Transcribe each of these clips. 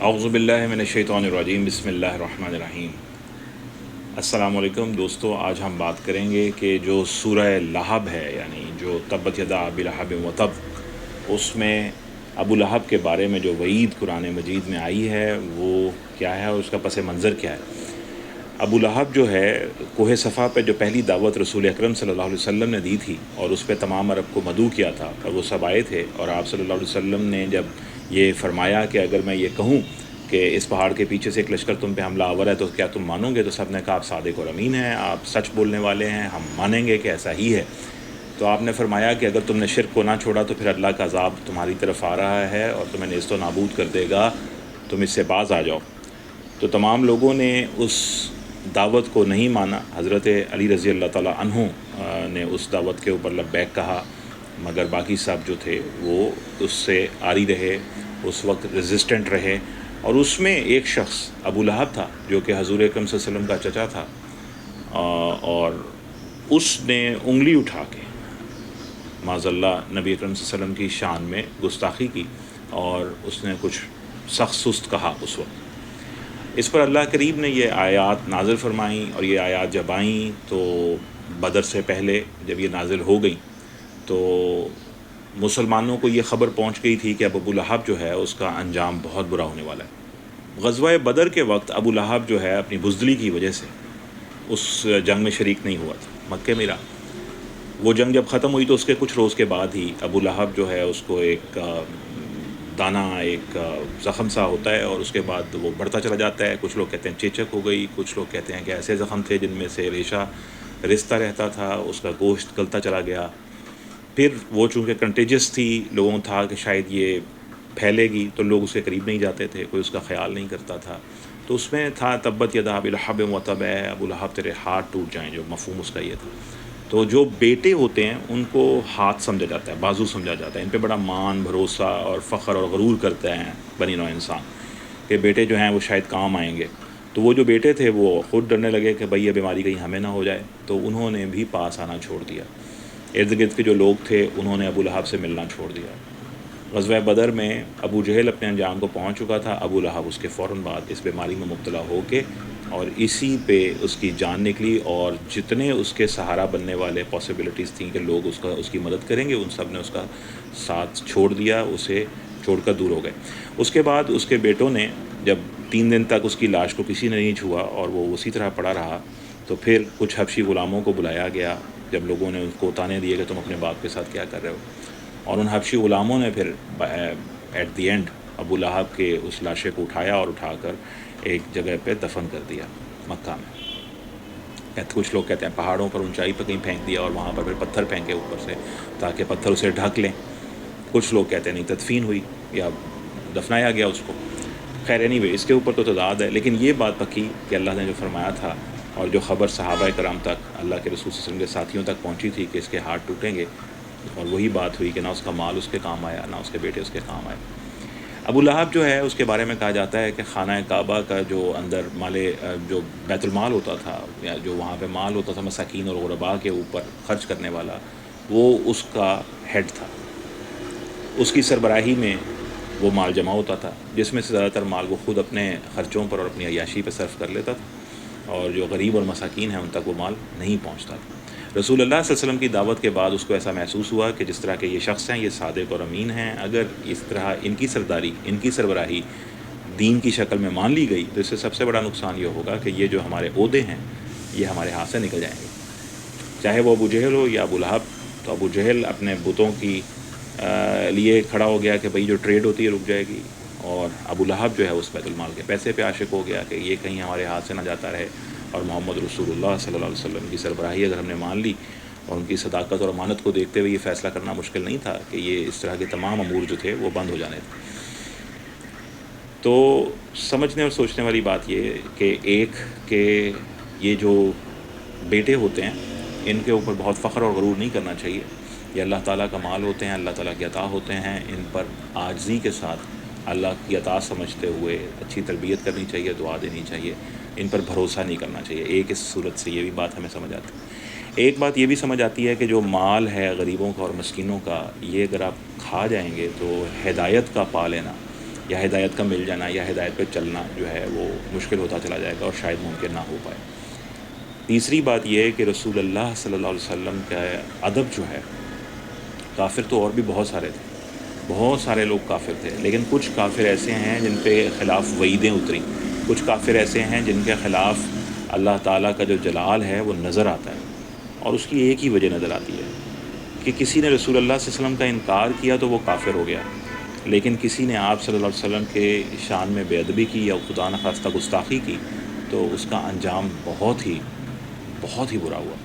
اعوذ باللہ من الشیطان الرجیم، بسم اللہ الرحمن الرحیم۔ السلام علیکم دوستو، آج ہم بات کریں گے کہ جو سورہ لہب ہے، یعنی جو تبت یدا ابی لہب وتب، اس میں ابو لہب کے بارے میں جو وعید قرآن مجید میں آئی ہے وہ کیا ہے اور اس کا پس منظر کیا ہے۔ ابو لہب جو ہے، کوہ صفا پہ جو پہلی دعوت رسول اکرم صلی اللہ علیہ وسلم نے دی تھی اور اس پہ تمام عرب کو مدعو کیا تھا اور وہ سب آئے تھے، اور آپ صلی اللہ علیہ وسلم نے جب یہ فرمایا کہ اگر میں یہ کہوں کہ اس پہاڑ کے پیچھے سے ایک لشکر تم پہ حملہ آور ہے تو کیا تم مانو گے، تو سب نے کہا آپ صادق اور امین ہیں، آپ سچ بولنے والے ہیں، ہم مانیں گے کہ ایسا ہی ہے۔ تو آپ نے فرمایا کہ اگر تم نے شرک کو نہ چھوڑا تو پھر اللہ کا عذاب تمہاری طرف آ رہا ہے اور تمہیں نیست و نابود کر دے گا، تم اس سے باز آ جاؤ۔ تو تمام لوگوں نے اس دعوت کو نہیں مانا۔ حضرت علی رضی اللہ تعالیٰ عنہ نے اس دعوت کے اوپر لبیک کہا، مگر باقی سب جو تھے وہ اس سے آری رہے، اس وقت ریزسٹنٹ رہے۔ اور اس میں ایک شخص ابو لہب تھا جو کہ حضور اکرم صلی اللہ علیہ وسلم کا چچا تھا، اور اس نے انگلی اٹھا کے معاذ اللہ نبی اکرم صلی اللہ علیہ وسلم کی شان میں گستاخی کی، اور اس نے کچھ سخت سست کہا اس وقت۔ اس پر اللہ کریم نے یہ آیات نازل فرمائیں، اور یہ آیات جب آئیں تو بدر سے پہلے جب یہ نازل ہو گئیں تو مسلمانوں کو یہ خبر پہنچ گئی تھی کہ اب ابو لہب جو ہے اس کا انجام بہت برا ہونے والا ہے۔ غزوہ بدر کے وقت ابو لہب جو ہے اپنی بزدلی کی وجہ سے اس جنگ میں شریک نہیں ہوا تھا، مکے میں رہا۔ وہ جنگ جب ختم ہوئی تو اس کے کچھ روز کے بعد ہی ابو لہب جو ہے اس کو ایک دانہ، ایک زخم سا ہوتا ہے، اور اس کے بعد وہ بڑھتا چلا جاتا ہے۔ کچھ لوگ کہتے ہیں چیچک ہو گئی، کچھ لوگ کہتے ہیں کہ ایسے زخم تھے جن میں سے ریشہ رستا رہتا تھا، اس کا گوشت گلتا چلا گیا۔ پھر وہ چونکہ کنٹیجس تھی، لوگوں تھا کہ شاید یہ پھیلے گی تو لوگ اس کے قریب نہیں جاتے تھے، کوئی اس کا خیال نہیں کرتا تھا۔ تو اس میں تھا تبت یدا ابی لہب وتب، ابو لہب تیرے ہاتھ ٹوٹ جائیں، جو مفہوم اس کا یہ تھا۔ تو جو بیٹے ہوتے ہیں ان کو ہاتھ سمجھا جاتا ہے، بازو سمجھا جاتا ہے، ان پہ بڑا مان، بھروسہ اور فخر اور غرور کرتے ہیں بنی نوع انسان کہ بیٹے جو ہیں وہ شاید کام آئیں گے۔ تو وہ جو بیٹے تھے وہ خود ڈرنے لگے کہ بھئی یہ بیماری کہیں ہمیں نہ ہو جائے، تو انہوں نے بھی پاس آنا چھوڑ دیا۔ ارد گرد کے جو لوگ تھے انہوں نے ابو لہب سے ملنا چھوڑ دیا۔ غزوہ بدر میں ابو جہل اپنے انجام کو پہنچ چکا تھا، ابو لہب اس کے فوراً بعد اس بیماری میں مبتلا ہو کے، اور اسی پہ اس کی جان نکلی، اور جتنے اس کے سہارا بننے والے پاسبلٹیز تھیں کہ لوگ اس کی مدد کریں گے، ان سب نے اس کا ساتھ چھوڑ دیا، اسے چھوڑ کر دور ہو گئے۔ اس کے بعد اس کے بیٹوں نے جب 3 دن تک اس کی لاش کو کسی نے نہیں چھوا اور وہ اسی طرح پڑا رہا، تو پھر کچھ حبشی غلاموں کو بلایا گیا، جب لوگوں نے ان کو تانے دیے کہ تم اپنے باپ کے ساتھ کیا کر رہے ہو، اور ان حبشی غلاموں نے پھر ایٹ دی اینڈ ابو لہب کے اس لاشے کو اٹھایا اور اٹھا کر ایک جگہ پہ دفن کر دیا مکہ میں۔ کچھ لوگ کہتے ہیں پہاڑوں پر اونچائی پہ کہیں پھینک دیا اور وہاں پر پھر پتھر پھینکے اوپر سے تاکہ پتھر اسے ڈھک لیں۔ کچھ لوگ کہتے ہیں نہیں، تدفین ہوئی یا دفنایا گیا اس کو۔ خیر anyway، اس کے اوپر تو تضاد ہے، لیکن یہ بات پکی کہ اللہ نے جو فرمایا تھا اور جو خبر صحابہ کرام تک، اللہ کے رسول صلی اللہ علیہ وسلم کے ساتھیوں تک پہنچی تھی کہ اس کے ہاتھ ٹوٹیں گے، اور وہی بات ہوئی کہ نہ اس کا مال اس کے کام آیا، نہ اس کے بیٹے اس کے کام آئے۔ ابو لہب جو ہے اس کے بارے میں کہا جاتا ہے کہ خانہ کعبہ کا جو اندر جو بیت المال ہوتا تھا، یا جو وہاں پہ مال ہوتا تھا مساکین اور غرباء کے اوپر خرچ کرنے والا، وہ اس کا ہیڈ تھا۔ اس کی سربراہی میں وہ مال جمع ہوتا تھا، جس میں سے زیادہ تر مال وہ خود اپنے خرچوں پر اور اپنی عیاشی پہ صرف کر لیتا تھا، اور جو غریب اور مساکین ہیں ان تک وہ مال نہیں پہنچتا تھا۔ رسول اللہ صلی اللہ علیہ وسلم کی دعوت کے بعد اس کو ایسا محسوس ہوا کہ جس طرح کے یہ شخص ہیں، یہ صادق اور امین ہیں، اگر اس طرح ان کی سرداری، ان کی سربراہی دین کی شکل میں مان لی گئی تو اس سے سب سے بڑا نقصان یہ ہوگا کہ یہ جو ہمارے عہدے ہیں یہ ہمارے ہاتھ سے نکل جائیں گے، چاہے وہ ابو جہل ہو یا ابو لہب۔ تو ابو جہل اپنے بتوں کی لیے کھڑا ہو گیا کہ بھئی جو ٹریڈ ہوتی ہے رک جائے گی، اور ابو لہب جو ہے اس بیت المال کے پیسے پہ عاشق ہو گیا کہ یہ کہیں ہمارے ہاتھ سے نہ جاتا رہے، اور محمد رسول اللہ صلی اللہ علیہ وسلم کی سربراہی اگر ہم نے مان لی، اور ان کی صداقت اور امانت کو دیکھتے ہوئے یہ فیصلہ کرنا مشکل نہیں تھا کہ یہ اس طرح کے تمام امور جو تھے وہ بند ہو جانے تھے۔ تو سمجھنے اور سوچنے والی بات یہ کہ یہ جو بیٹے ہوتے ہیں ان کے اوپر بہت فخر اور غرور نہیں کرنا چاہیے۔ یہ اللہ تعالیٰ کا مال ہوتے ہیں، اللہ تعالیٰ کی عطا ہوتے ہیں، ان پر عاجزی کے ساتھ اللہ کی عطا سمجھتے ہوئے اچھی تربیت کرنی چاہیے، دعا دینی چاہیے، ان پر بھروسہ نہیں کرنا چاہیے۔ ایک اس صورت سے یہ بھی بات ہمیں سمجھ آتی ہے۔ ایک بات یہ بھی سمجھ آتی ہے کہ جو مال ہے غریبوں کا اور مسکینوں کا، یہ اگر آپ کھا جائیں گے تو ہدایت کا پا لینا یا ہدایت کا مل جانا یا ہدایت پہ چلنا جو ہے وہ مشکل ہوتا چلا جائے گا اور شاید ممکن نہ ہو پائے۔ تیسری بات یہ ہے کہ رسول اللہ صلی اللہ علیہ وسلم کا ادب جو ہے، کافر تو اور بھی بہت سارے تھے، بہت سارے لوگ کافر تھے، لیکن کچھ کافر ایسے ہیں جن پہ خلاف وعیدیں اتریں، کچھ کافر ایسے ہیں جن کے خلاف اللہ تعالیٰ کا جو جلال ہے وہ نظر آتا ہے، اور اس کی ایک ہی وجہ نظر آتی ہے کہ کسی نے رسول اللہ صلی اللہ علیہ وسلم کا انکار کیا تو وہ کافر ہو گیا، لیکن کسی نے آپ صلی اللہ علیہ وسلم کے شان میں بے ادبی کی یا خدا نخواستہ گستاخی کی تو اس کا انجام بہت ہی برا ہوا۔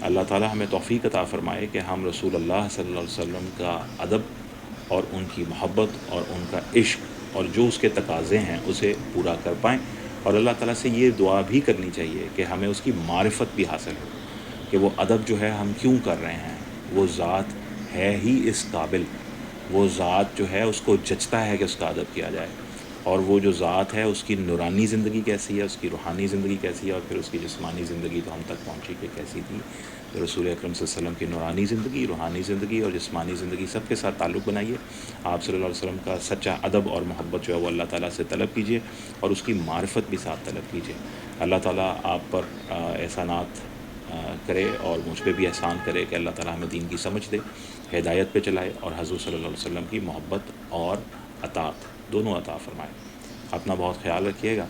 اللہ تعالیٰ ہمیں توفیق عطا فرمائے کہ ہم رسول اللہ صلی اللہ علیہ وسلم کا ادب اور ان کی محبت اور ان کا عشق اور جو اس کے تقاضے ہیں اسے پورا کر پائیں، اور اللہ تعالیٰ سے یہ دعا بھی کرنی چاہیے کہ ہمیں اس کی معرفت بھی حاصل ہو، کہ وہ ادب جو ہے ہم کیوں کر رہے ہیں، وہ ذات ہے ہی اس قابل، وہ ذات جو ہے اس کو جچتا ہے کہ اس کا ادب کیا جائے، اور وہ جو ذات ہے اس کی نورانی زندگی کیسی ہے، اس کی روحانی زندگی کیسی ہے، اور پھر اس کی جسمانی زندگی تو ہم تک پہنچی کہ کیسی تھی۔ تو رسول اکرم صلی اللہ علیہ وسلم کی نورانی زندگی، روحانی زندگی اور جسمانی زندگی سب کے ساتھ تعلق بنائیے۔ آپ صلی اللہ علیہ وسلم کا سچا ادب اور محبت جو ہے وہ اللہ تعالیٰ سے طلب کیجیے، اور اس کی معرفت بھی ساتھ طلب کیجیے۔ اللہ تعالیٰ آپ پر احسانات کرے اور مجھ پہ بھی احسان کرے کہ اللہ تعالیٰ ہمیں دین کی سمجھ دے، ہدایت پہ چلائے، اور حضور صلی اللہ علیہ وسلم کی محبت اور اطاعت دونوں عطا فرمائے۔ اپنا بہت خیال رکھیے گا۔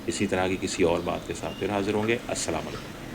اسی طرح کی کسی اور بات کے ساتھ پھر حاضر ہوں گے۔ السلام علیکم۔